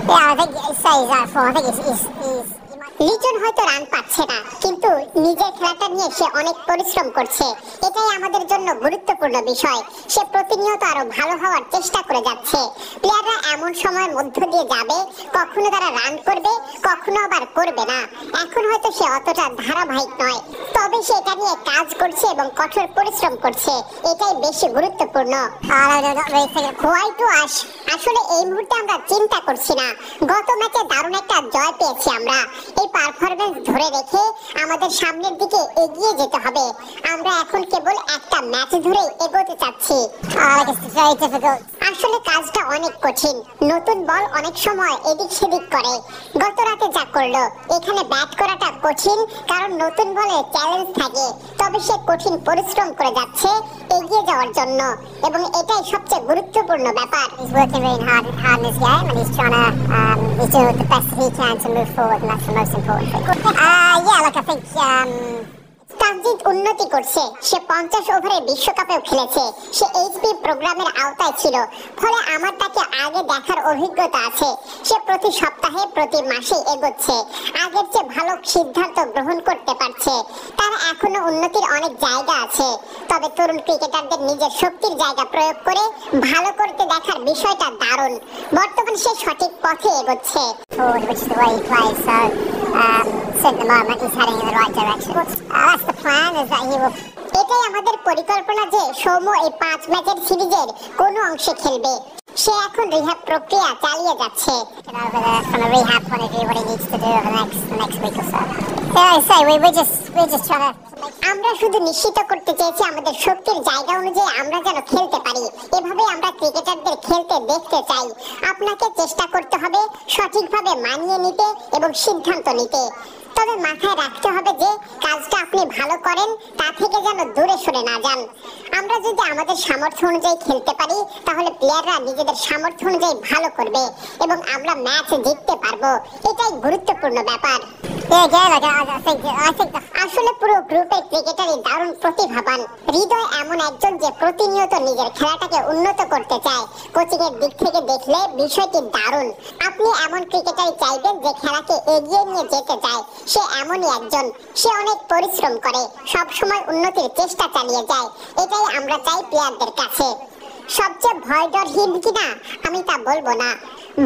Yeah, I think he's at four. I think he's Liton হয়তো run পাচ্ছে না, কিন্তু নিজের খেলাটা নিয়ে সে অনেক পরিশ্রম করছে। এটাই আমাদের জন্য গুরুত্বপূর্ণ বিষয়। সে প্রতিনিয়ত আরো ভালো হওয়ার চেষ্টা করে যাচ্ছে। প্লেয়াররা এমন সময়ের মধ্য দিয়ে যাবে, কখনো তারা রান করবে, কখনো আবার করবে না। এখন হয়তো সে অতটা ধারাবাহিক নয়, তবে সে এটা নিয়ে কাজ করছে এবং কঠোর পরিশ্রম করছে। এটাই বেশি গুরুত্বপূর্ণ। আসলে এই মুহূর্তে আমরা চিন্তা করছি না। গত ম্যাচে দারুণ একটা জয় পেয়েছি আমরা। এই পারফরম্যান্স ধরে রেখে আমাদের সামনের দিকে এগিয়ে যেতে হবে। আমরা এখন কেবল একটা ম্যাচ ধরে এগোতে চাচ্ছি। আসলে কাজটা অনেক কঠিন। নতুন বল অনেক সময় এদিক সেদিক করে। গত রাতে যা করলো, এখানে ব্যাট করাটা কঠিন, কারণ নতুন বলে চ্যালেঞ্জ থাকে। তবে সে কঠিন পরিশ্রম করে যাচ্ছে এগিয়ে যাওয়ার জন্য, এবং এটাই সবচেয়ে গুরুত্বপূর্ণ ব্যাপার। He's working really hard in this game, and he's doing the best he can to move forward, and that's the most important thing. Yeah, like I think Tanzid উন্নতি করছে। সে 50 ওভারের বিশ্বকাপেও খেলেছে। সে এইচপি প্রোগ্রামের আওতায় ছিল, ফলে আমার তাকে আগে দেখার অভিজ্ঞতা আছে। সে প্রতি সপ্তাহে, প্রতি মাসে এগোচ্ছে। আগের চেয়ে ভালো সিদ্ধান্ত গ্রহণ করতে পারছে। তার এখনো উন্নতির অনেক জায়গা আছে, তবে তরুণ ক্রিকেটারদের নিজের শক্তির জায়গা প্রয়োগ করে ভালো করতে দেখার বিষয়টা দারুণ। বর্তমানে সে সঠিক পথে এগোচ্ছে। এটাই আমাদের পরিকল্পনা যে সৌম্য এই 5 ম্যাচের সিরিজের কোনো অংশে খেলবে। সে এখন রিহ্যাব প্রক্রিয়া চালিয়ে যাচ্ছে। আমরা শুধু নিশ্চিত করতে চেয়েছি আমাদের শক্তির জায়গা অনুযায়ী আমরা যেন খেলতে পারি। এভাবে আমরা ক্রিকেটারদের খেলতে দেখতে চাই। আপনাকে চেষ্টা করতে হবে সঠিকভাবে মানিয়ে নিতে এবং সিদ্ধান্ত নিতে। তবে মাথায় রাখতে হবে যে কাজটা আপনি ভালো করেন, তা থেকে যেন দূরে সরে না যান। আমরা যদি আমাদের সামর্থ্য অনুযায়ী খেলতে পারি, তাহলে প্লেয়াররা নিজেদের সামর্থ্য অনুযায়ী ভালো করবে এবং আমরা ম্যাচ জিততে পারবো। এটাই গুরুত্বপূর্ণ ব্যাপার। আসলে পুরো গ্রুপের ক্রিকেটারই দারুণ প্রতিভাবান। হৃদয় এমন একজন যে প্রতিনিয়ত নিজের খেলাটাকে উন্নত করতে চায়। কোচিং এর দিক থেকে দেখলে বিষয়টি দারুণ। আপনি এমন ক্রিকেটারই চাইবেন যে খেলাকে এগিয়ে নিয়ে যেতে চায়। সে এমনই একজন। সে অনেক পরিশ্রম করে, সব সময় উন্নতির চেষ্টা চালিয়ে যায়। এটাই আমরা চাই প্লেয়ারদের কাছে। সবচেয়ে ভয়ডরহীন কিনা আমি তা বলবো না।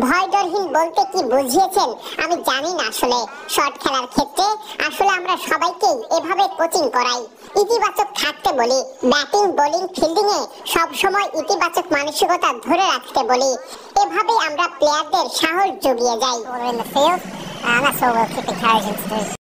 ভয়ডরহীন বলতে কি বুঝিয়েছেন আমি জানি না। আসলে শর্ট খেলার ক্ষেত্রে আসলে আমরা সবাইকেই এভাবে কোচিং করাই। ইতিবাচক থাকতে বলি। ব্যাটিং, বোলিং, ফিল্ডিং এ সব সময় ইতিবাচক মানসিকতা ধরে রাখতে বলি। এভাবেই আমরা প্লেয়ারদের সাহস জুগিয়ে যাই।